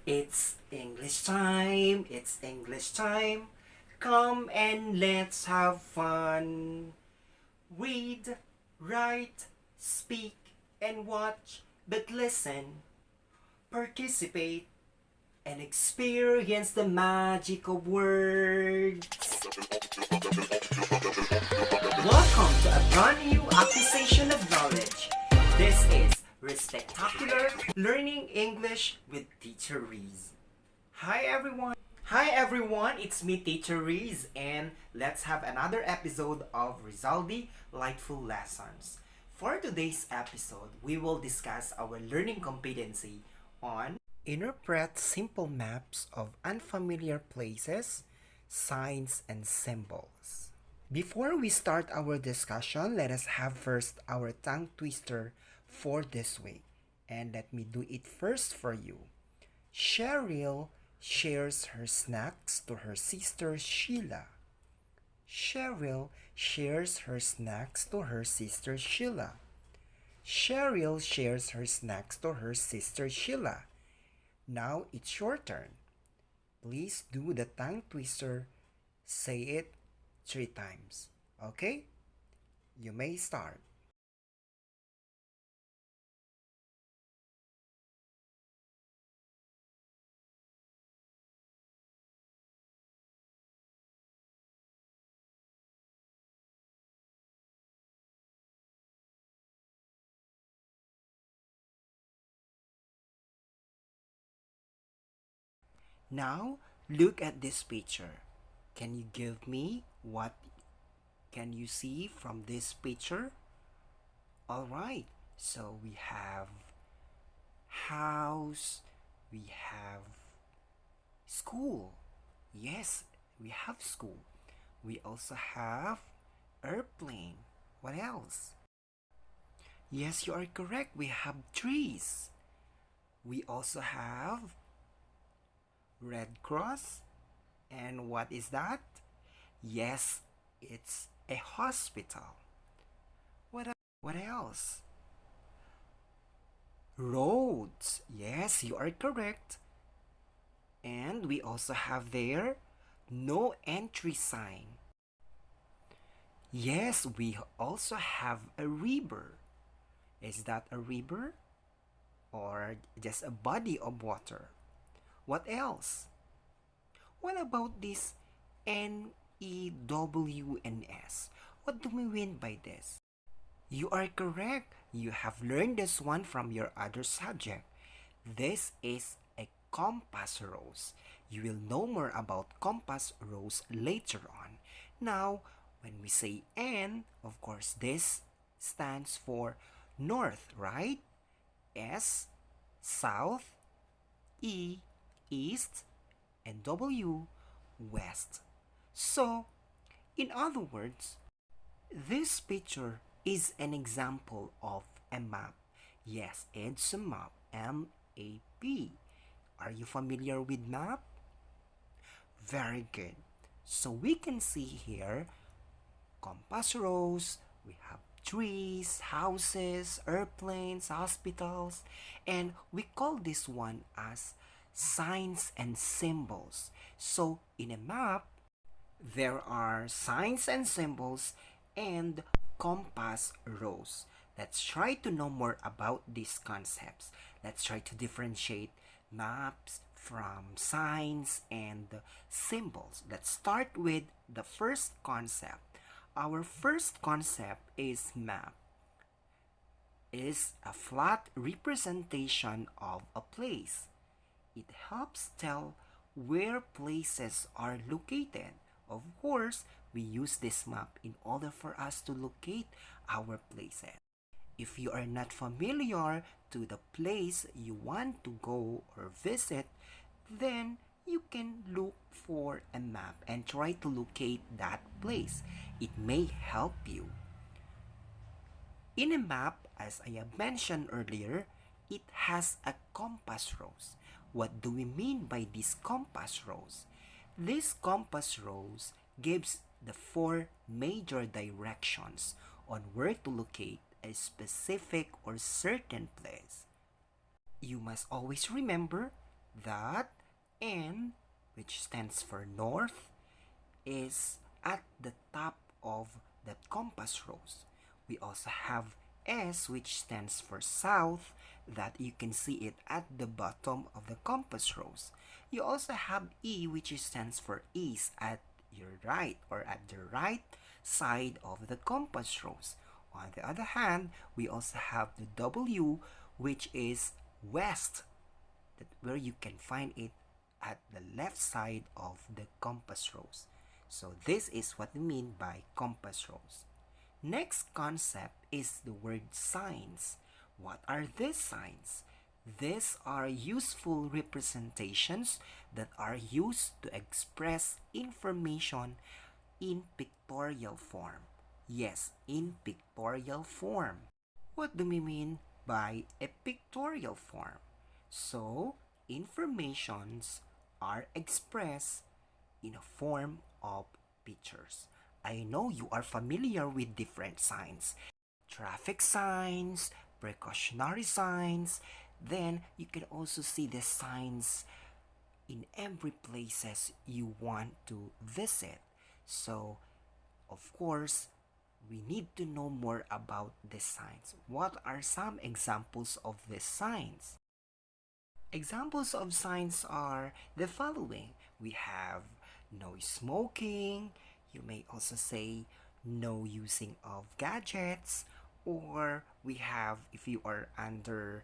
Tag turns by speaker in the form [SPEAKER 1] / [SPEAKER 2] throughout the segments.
[SPEAKER 1] It's English time, it's English time. Come and let's have fun. Read, write, speak, and watch, but listen, participate, and experience the magic of words. Welcome to a brand new acquisition of knowledge. This is Respectacular Learning English with Teacher Reese. Hi everyone, it's me Teacher Reese, and let's have another episode of Rizaldi Lightful Lessons. For today's episode, we will discuss our learning competency on interpret simple maps of unfamiliar places, signs, and symbols. Before we start our discussion, let us have first our tongue twister for this week. And let me do it first for you. Cheryl shares her snacks to her sister Sheila. Cheryl shares her snacks to her sister Sheila. Cheryl shares her snacks to her sister Sheila. Now it's your turn. Please do the tongue twister. Say it 3 times. Okay? You may start. Now, look at this picture. Can you give me what can you see from this picture? All right. So we have house, we have school. Yes, we have school. We also have airplane. What else? Yes, you are correct. We have trees. We also have Red Cross. And what is that? Yes, it's a hospital. What else? Roads. Yes, you are correct. And we also have there no entry sign. Yes, we also have a river. Is that a river or just a body of water? What else? What about this NEWNS? What do we mean by this? You are correct. You have learned this one from your other subject. This is a compass rose. You will know more about compass rose later on. Now, when we say N, of course, this stands for north, right? S, south, E, east, and W, west. So, in other words, this picture is an example of a map. Yes, it's a map. M-A-P. Are you familiar with map? Very good. So we can see here compass rose, we have trees, houses, airplanes, hospitals, and we call this one as signs and symbols. So in a map, there are signs and symbols and compass rose. Let's try to know more about these concepts. Let's try to differentiate maps from signs and symbols. Let's start with the first concept. Our first concept is map. Is a flat representation of a place. It helps tell where places are located. Of course, we use this map in order for us to locate our places. If you are not familiar to the place you want to go or visit, then you can look for a map and try to locate that place. It may help you. In a map, as I have mentioned earlier, it has a compass rose. What do we mean by this compass rose? This compass rose gives the 4 major directions on where to locate a specific or certain place. you must always remember that N, which stands for north, is at the top of that compass rose. We also have S, which stands for south, that you can see it at the bottom of the compass rose. You also have E, which stands for east, at your right or at the right side of the compass rose. On the other hand, we also have the W, which is west, that where you can find it at the left side of the compass rose. So this is what we mean by compass rose. Next concept is the word signs. What are these signs? These are useful representations that are used to express information in pictorial form. Yes, in pictorial form. What do we mean by a pictorial form? So, informations are expressed in a form of pictures. I know you are familiar with different signs. Traffic signs, precautionary signs. Then you can also see the signs in every places you want to visit. So, of course, we need to know more about the signs. What are some examples of these signs? Examples of signs are the following. We have no smoking. You may also say no using of gadgets. Or we have, if you are under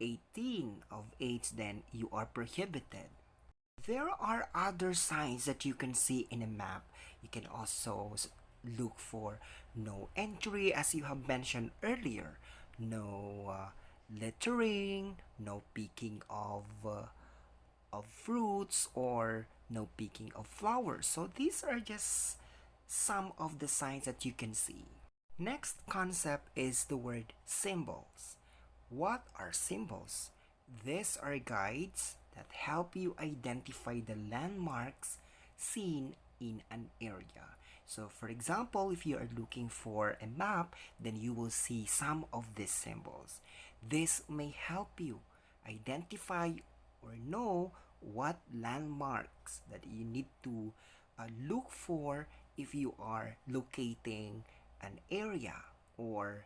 [SPEAKER 1] 18 of age, then you are prohibited. There are other signs that you can see in a map. You can also look for no entry, as you have mentioned earlier, no littering, no picking of fruits, or no picking of flowers. So these are just some of the signs that you can see. Next concept is the word symbols. What are symbols? These are guides that help you identify the landmarks seen in an area. So for example, if you are looking for a map, then you will see some of these symbols. This may help you identify or know what landmarks that you need to look for if you are locating an area or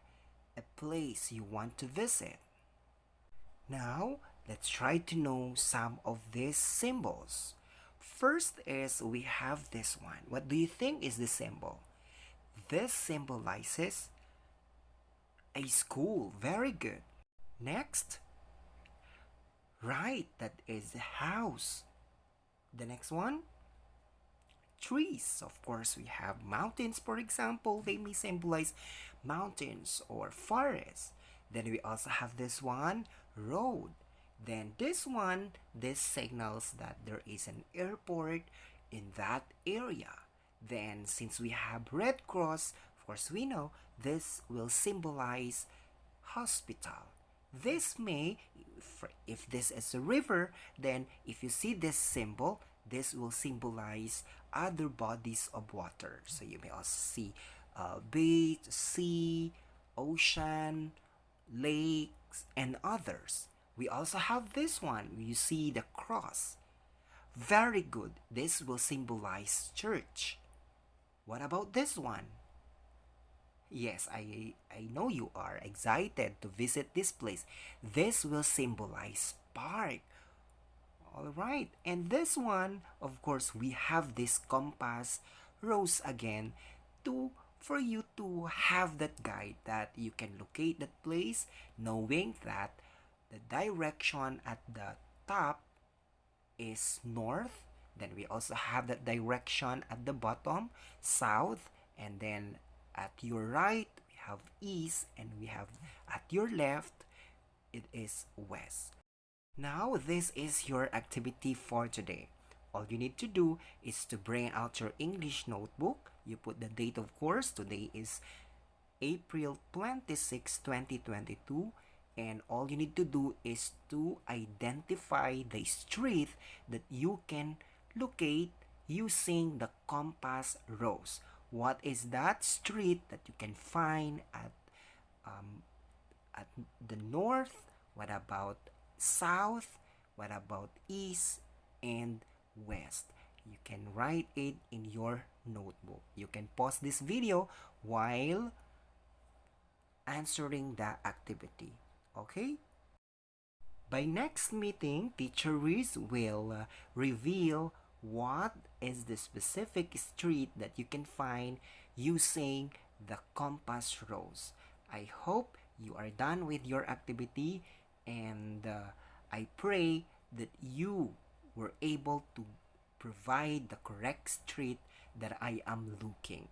[SPEAKER 1] a place you want to visit. Now, let's try to know some of these symbols. First is we have this one. What do you think is the symbol? This symbolizes a school. Very good. Next, right, that is a house. The next one, trees. Of course, we have mountains, for example. They may symbolize mountains or forests. Then we also have this one, road. Then this one, this signals that there is an airport in that area. Then since we have red cross, of course we know this will symbolize hospital. This may, if this is a river, then if you see this symbol, this will symbolize other bodies of water. So you may also see beach, sea, ocean, lakes, and others. We also have this one. You see the cross. Very good. This will symbolize church. What about this one? Yes, I know you are excited to visit this place. This will symbolize park. All right. And this one, of course, we have this compass rose again to for you to have that guide that you can locate that place knowing that the direction at the top is north. Then we also have that direction at the bottom, south, and then at your right we have east, and we have at your left it is west. Now this is your activity for today. All you need to do is to bring out your English notebook. You put the date, of course. Today is April 26, 2022. And all you need to do is to identify the street that you can locate using the compass rose. What is that street that you can find um, at the north? What about south? What about east and west? You can write it in your notebook. You can pause this video while answering the activity. Okay? By next meeting, Teacher Reese will reveal what is the specific street that you can find using the compass rose. I hope you are done with your activity, and I pray that you were able to provide the correct street that I am looking.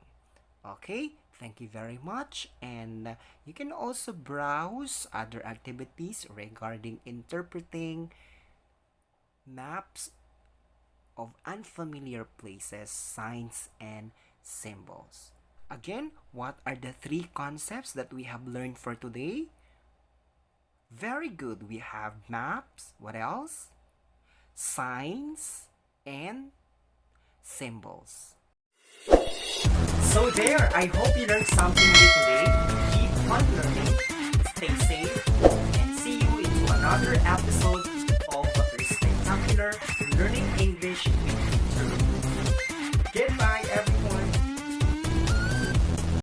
[SPEAKER 1] Okay, thank you very much. And you can also browse other activities regarding interpreting maps of unfamiliar places, signs, and symbols. Again, what are the three concepts that we have learned for today? Very good. We have maps. What else? Signs and symbols. So there, I hope you learned something new today. Keep on learning